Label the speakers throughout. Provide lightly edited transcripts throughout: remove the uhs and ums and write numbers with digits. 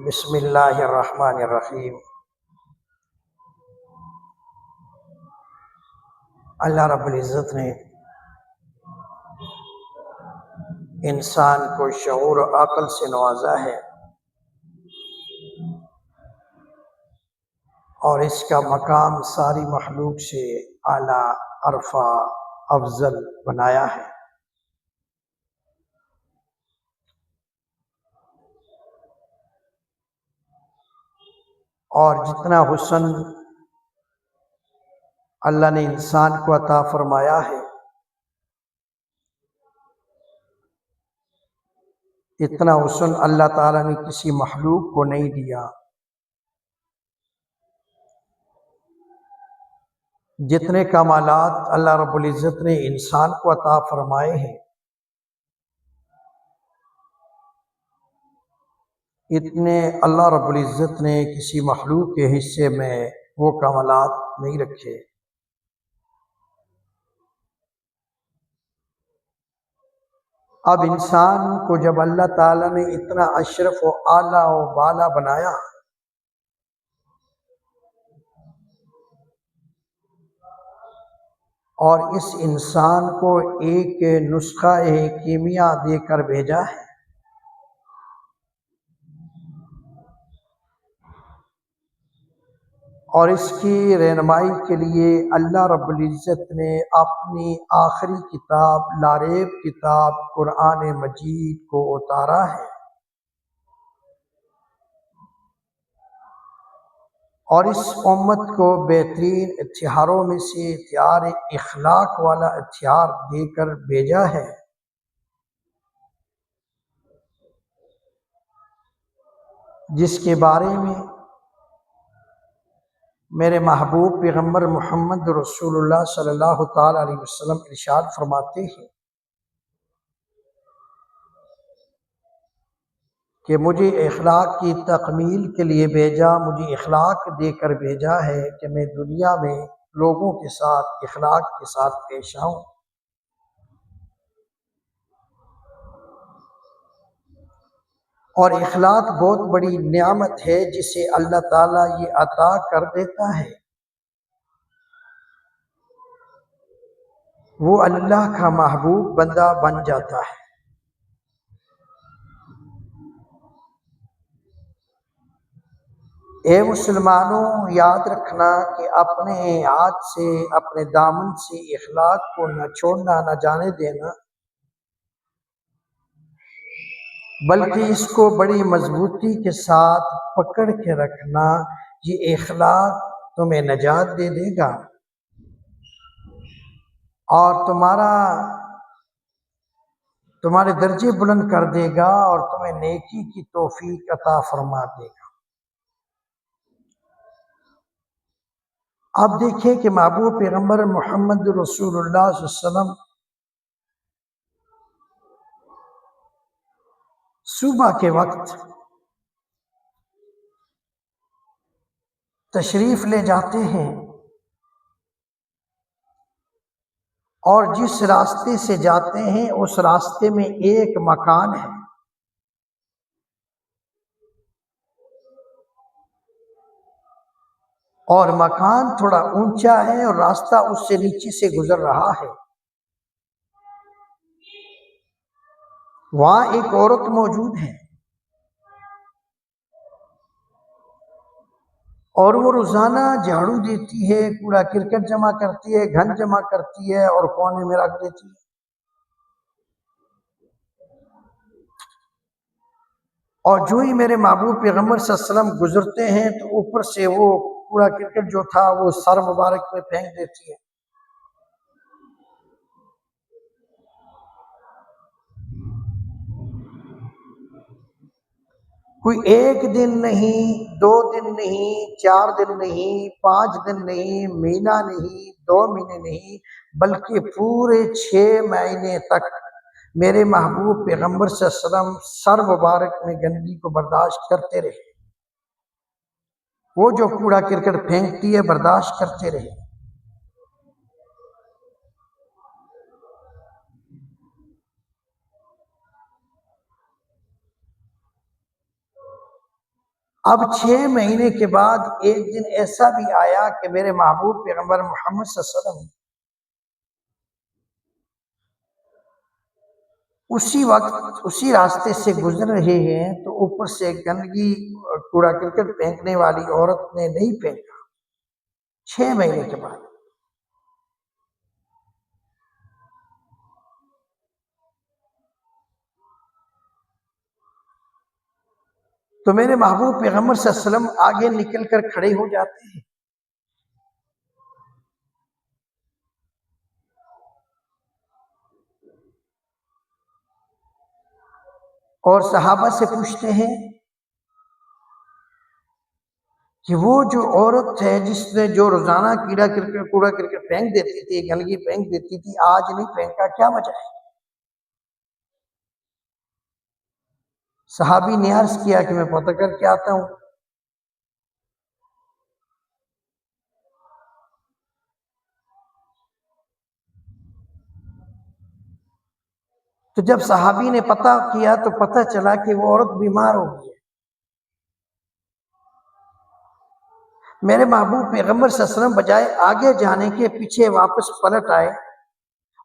Speaker 1: بسم اللہ الرحمن الرحیم۔ اللہ رب العزت نے انسان کو شعور و عقل سے نوازا ہے اور اس کا مقام ساری مخلوق سے اعلیٰ، عرفہ، افضل بنایا ہے۔ اور جتنا حسن اللہ نے انسان کو عطا فرمایا ہے، اتنا حسن اللہ تعالیٰ نے کسی مخلوق کو نہیں دیا۔ جتنے کمالات اللہ رب العزت نے انسان کو عطا فرمائے ہیں، اتنے اللہ رب العزت نے کسی مخلوق کے حصے میں وہ کمالات نہیں رکھے۔ اب انسان کو جب اللہ تعالیٰ نے اتنا اشرف و اعلیٰ و بالا بنایا، اور اس انسان کو ایک نسخہ کیمیا دے کر بھیجا ہے، اور اس کی رہنمائی کے لیے اللہ رب العزت نے اپنی آخری کتاب لا ریب کتاب قرآن مجید کو اتارا ہے۔ اور اس امت کو بہترین ہتھیاروں میں سے ہتھیار اخلاق والا ہتھیار دے کر بھیجا ہے، جس کے بارے میں میرے محبوب پیغمبر محمد رسول اللہ صلی اللہ تعالی علیہ وسلم ارشاد فرماتے ہیں کہ مجھے اخلاق کی تکمیل کے لیے بھیجا، مجھے اخلاق دے کر بھیجا ہے کہ میں دنیا میں لوگوں کے ساتھ اخلاق کے ساتھ پیش آؤں۔ اور اخلاق بہت بڑی نعمت ہے جسے اللہ تعالیٰ یہ عطا کر دیتا ہے، وہ اللہ کا محبوب بندہ بن جاتا ہے۔ اے مسلمانوں، یاد رکھنا کہ اپنے ہاتھ سے، اپنے دامن سے اخلاق کو نہ چھوڑنا، نہ جانے دینا، بلکہ اس کو بڑی مضبوطی کے ساتھ پکڑ کے رکھنا۔ یہ اخلاق تمہیں نجات دے دے گا اور تمہارے درجے بلند کر دے گا اور تمہیں نیکی کی توفیق عطا فرما دے گا۔ اب دیکھیں کہ محبوب پیغمبر محمد رسول اللہ صلی اللہ علیہ وسلم صبح کے وقت تشریف لے جاتے ہیں، اور جس راستے سے جاتے ہیں اس راستے میں ایک مکان ہے، اور مکان تھوڑا اونچا ہے اور راستہ اس سے نیچے سے گزر رہا ہے۔ وہاں ایک عورت موجود ہے، اور وہ روزانہ جھاڑو دیتی ہے، کوڑا کرکٹ جمع کرتی ہے، گھن جمع کرتی ہے اور کونے میں رکھ دیتی ہے۔ اور جو ہی میرے محبوب پیغمبر صلی اللہ علیہ وسلم گزرتے ہیں تو اوپر سے وہ کوڑا کرکٹ جو تھا وہ سر مبارک میں پھینک دیتی ہے۔ کوئی ایک دن نہیں، 2 دن نہیں، 4 دن نہیں، 5 دن نہیں، مہینہ نہیں، 2 مہینے نہیں، بلکہ پورے 6 مہینے تک میرے محبوب پیغمبر صلی اللہ علیہ وسلم سر مبارک میں گندگی کو برداشت کرتے رہے۔ وہ جو کوڑا کرکٹ پھینکتی ہے برداشت کرتے رہے۔ اب 6 مہینے کے بعد ایک دن ایسا بھی آیا کہ میرے محبوب پیغمبر محمد صلی اللہ علیہ وسلم اسی وقت اسی راستے سے گزر رہے ہیں تو اوپر سے گندگی کوڑا کرکٹ پھینکنے والی عورت نے نہیں پھینکا 6 مہینے کے بعد۔ تو میرے محبوب پیغمبر صلی اللہ علیہ وسلم آگے نکل کر کھڑے ہو جاتے ہیں اور صحابہ سے پوچھتے ہیں کہ وہ جو عورت ہے جس نے جو روزانہ کوڑا کرکٹ پھینک دیتی تھی، گندگی پھینک دیتی تھی، آج نہیں پھینکا، کیا وجہ ہے؟ صحابی نے عرض کیا کہ میں پتہ کر کے آتا ہوں۔ تو جب صحابی نے پتہ کیا تو پتہ چلا کہ وہ عورت بیمار ہو گئی ہے۔ میرے محبوب پیغمبر صلی اللہ علیہ وسلم بجائے آگے جانے کے پیچھے واپس پلٹ آئے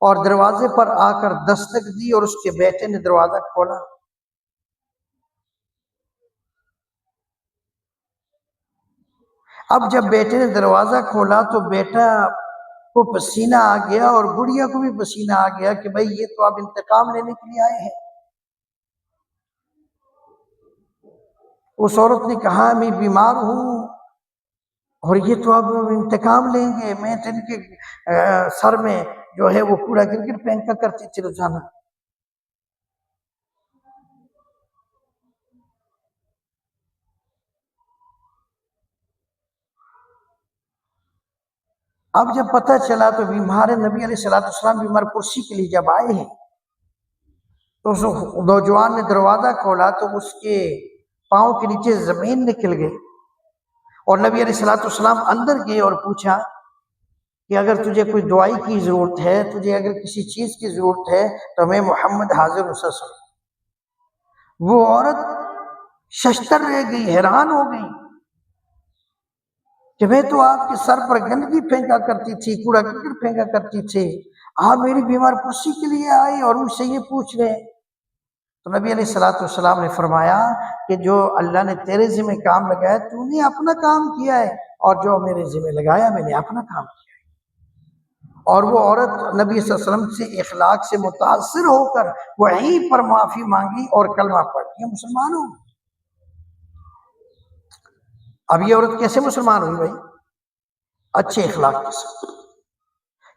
Speaker 1: اور دروازے پر آ کر دستک دی اور اس کے بیٹے نے دروازہ کھولا۔ اب جب بیٹے نے دروازہ کھولا تو بیٹا کو پسینہ آ گیا اور گڑیا کو بھی پسینہ آ گیا کہ بھئی یہ تو آپ انتقام لینے کے لیے آئے ہیں۔ اس عورت نے کہا میں بیمار ہوں اور یہ تو اب انتقام لیں گے، میں تو ان کے سر میں جو ہے وہ کوڑا کرکٹ پھینکا کرتی تھی روزانہ۔ اب جب پتہ چلا تو بیمار نبی علیہ السلام بیمار کرسی کے لیے جب آئے ہیں تو اس نوجوان نے دروازہ کھولا تو اس کے پاؤں کے نیچے زمین نکل گئی اور نبی علیہ السلام اندر گئے اور پوچھا کہ اگر تجھے کوئی دعائی کی ضرورت ہے، تجھے اگر کسی چیز کی ضرورت ہے تو میں محمد حاضر ہوں صلی اللہ علیہ وسلم۔ وہ عورت ششتر رہ گئی، حیران ہو گئی کہ میں تو آپ کے سر پر گندگی پھینکا کرتی تھی، کوڑا کرکٹ پھینکا کرتی تھی، آپ میری بیمار پرسی کے لیے آئے اور مجھ سے یہ پوچھ رہے ہیں۔ تو نبی علیہ السلام نے فرمایا کہ جو اللہ نے تیرے ذمہ کام لگایا تو نے اپنا کام کیا ہے، اور جو میرے ذمہ لگایا میں نے اپنا کام کیا ہے۔ اور وہ عورت نبی صلی اللہ علیہ وسلم سے اخلاق سے متاثر ہو کر وہیں پر معافی مانگی اور کلمہ پڑھ کے مسلمان ہو۔ اب یہ عورت کیسے مسلمان ہوئی بھائی؟ اچھے اخلاق کے ساتھ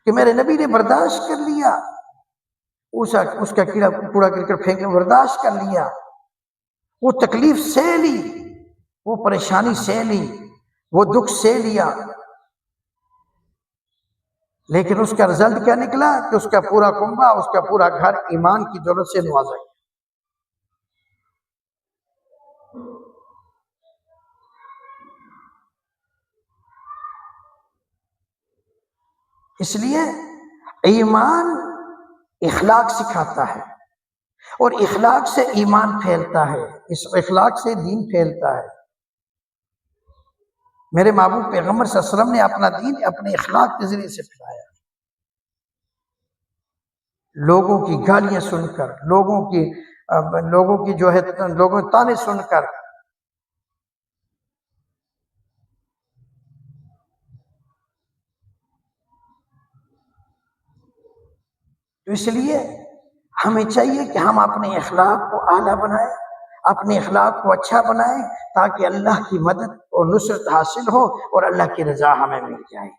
Speaker 1: کہ میرے نبی نے برداشت کر لیا، اس کا کوڑا کرکٹ پھینکنے برداشت کر لیا، وہ تکلیف سہ لی، وہ پریشانی سہ لی، وہ دکھ سہ لیا، لیکن اس کا رزلٹ کیا نکلا کہ اس کا پورا کنبہ، اس کا پورا گھر ایمان کی دولت سے نوازا گیا۔ اس لیے ایمان اخلاق سکھاتا ہے اور اخلاق سے ایمان پھیلتا ہے، اس اخلاق سے دین پھیلتا ہے۔ میرے محبوب پیغمبر صلی اللہ علیہ وسلم نے اپنا دین اپنے اخلاق کے ذریعے سے پھیلایا۔ لوگوں کی گالیاں سن کر، لوگوں کی جو ہے لوگوں تانے سن کر تو اس لیے ہمیں چاہیے کہ ہم اپنے اخلاق کو اعلیٰ بنائیں، اپنے اخلاق کو اچھا بنائیں تاکہ اللہ کی مدد اور نصرت حاصل ہو اور اللہ کی رضا ہمیں مل جائے۔